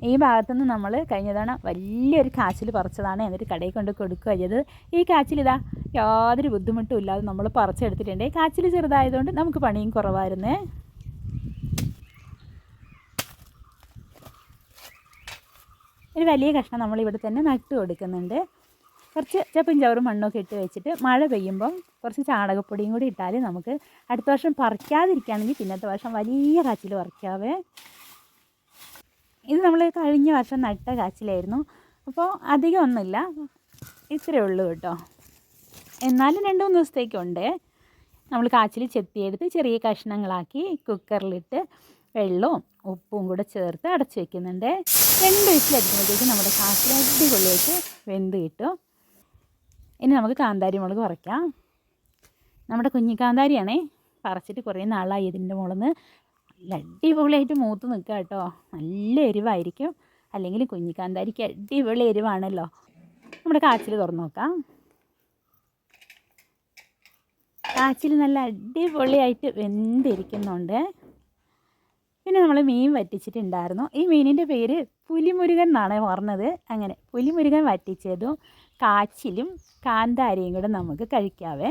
ഈ ഭാഗത്തുനിന്ന് നമ്മൾ കഴിഞ്ഞ തവണ വലിയൊരു കാച്ചിൽ പറിച്ചതാണ്. എന്നിട്ട് കടയിൽ കൊണ്ട് കൊടുക്കുക ചെയ്തത്. ഈ കാച്ചിൽ ഇതാ യാതൊരു ബുദ്ധിമുട്ടും ഇല്ലാതെ നമ്മൾ പറിച്ചെടുത്തിട്ടുണ്ട്. കാച്ചിൽ ചെറുതായതുകൊണ്ട് നമുക്ക് പണിയും കുറവായിരുന്നേ. ഒരു വലിയ കഷ്ണം നമ്മളിവിടെ തന്നെ നട്ട് കൊടുക്കുന്നുണ്ട്. കുറച്ച് ചപ്പും ചവറും മണ്ണൊക്കെ ഇട്ട് വെച്ചിട്ട് മഴ പെയ്യുമ്പം കുറച്ച് ചാണകപ്പൊടിയും കൂടി ഇട്ടാൽ നമുക്ക് അടുത്ത വർഷം പറിക്കാതിരിക്കുകയാണെങ്കിൽ പിന്നത്തെ വർഷം വലിയ കാച്ചിൽ പറിക്കാവേ. ഇത് നമ്മൾ കഴിഞ്ഞ വർഷം നട്ട കാച്ചിലായിരുന്നു. അപ്പോൾ അധികം ഒന്നുമില്ല, ഇത്രയേ ഉള്ളൂ കേട്ടോ. എന്നാലും 2-3 ദിവസത്തേക്കുണ്ട്. നമ്മൾ കാച്ചിൽ ചെത്തിയെടുത്ത് ചെറിയ കഷ്ണങ്ങളാക്കി കുക്കറിലിട്ട് വെള്ളവും ഉപ്പും കൂടെ ചേർത്ത് അടച്ച് വയ്ക്കുന്നുണ്ട്. 2 വിസിലടിക്കുമ്പോഴത്തേക്കും നമ്മുടെ കാച്ചിൽ അടിപൊളിയായിട്ട് വെന്ത് കിട്ടും. ഇനി നമുക്ക് കാന്താരി മുളക് പറിക്കാം. നമ്മുടെ കുഞ്ഞി കാന്താരിയാണേ, പറിച്ചിട്ട് കുറേ നാളായി. ഇതിൻ്റെ മുകളിൽ നിന്ന് നല്ല അടിപൊളിയായിട്ട് മൂത്ത് നിൽക്കുക കേട്ടോ. നല്ല എരിവായിരിക്കും. അല്ലെങ്കിൽ കുഞ്ഞി കാന്താരിക്ക് അടിപൊളി എരിവാണല്ലോ. നമ്മുടെ കാച്ചിൽ തുറന്ന് നോക്കാം. കാച്ചിൽ നല്ല അടിപൊളിയായിട്ട് വെന്തിരിക്കുന്നുണ്ട്. പിന്നെ നമ്മൾ മീൻ വറ്റിച്ചിട്ടുണ്ടായിരുന്നു. ഈ മീനിൻ്റെ പേര് പുലിമുരുകൻ എന്നാണ് പറഞ്ഞത്. അങ്ങനെ പുലിമുരുകൻ വറ്റിച്ചതും കാച്ചിലും കാന്താരിയും കൂടെ നമുക്ക് കഴിക്കാവേ.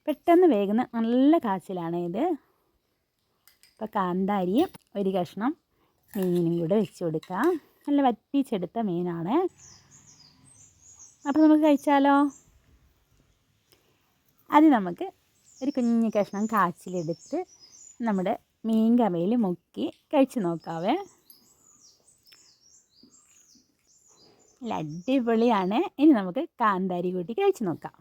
പെട്ടെന്ന് വേകുന്ന നല്ല കാച്ചിലാണ് ഇത്. അപ്പോൾ കാന്താരിയും ഒരു കഷ്ണം മീനും കൂടെ വെച്ച് കൊടുക്കാം. നല്ല വറ്റിച്ചെടുത്ത മീനാണ്. അപ്പോൾ നമുക്ക് കഴിച്ചാലോ. അത് നമുക്ക് ഒരു കുഞ്ഞു കഷ്ണം കാച്ചിലെടുത്ത് നമ്മുടെ മീൻ കറിയിൽ മുക്കി കഴിച്ച് നോക്കാവേ. നല്ല അടിപൊളിയാണ്. ഇനി നമുക്ക് കാന്താരി കൂട്ടി കഴിച്ച് നോക്കാം.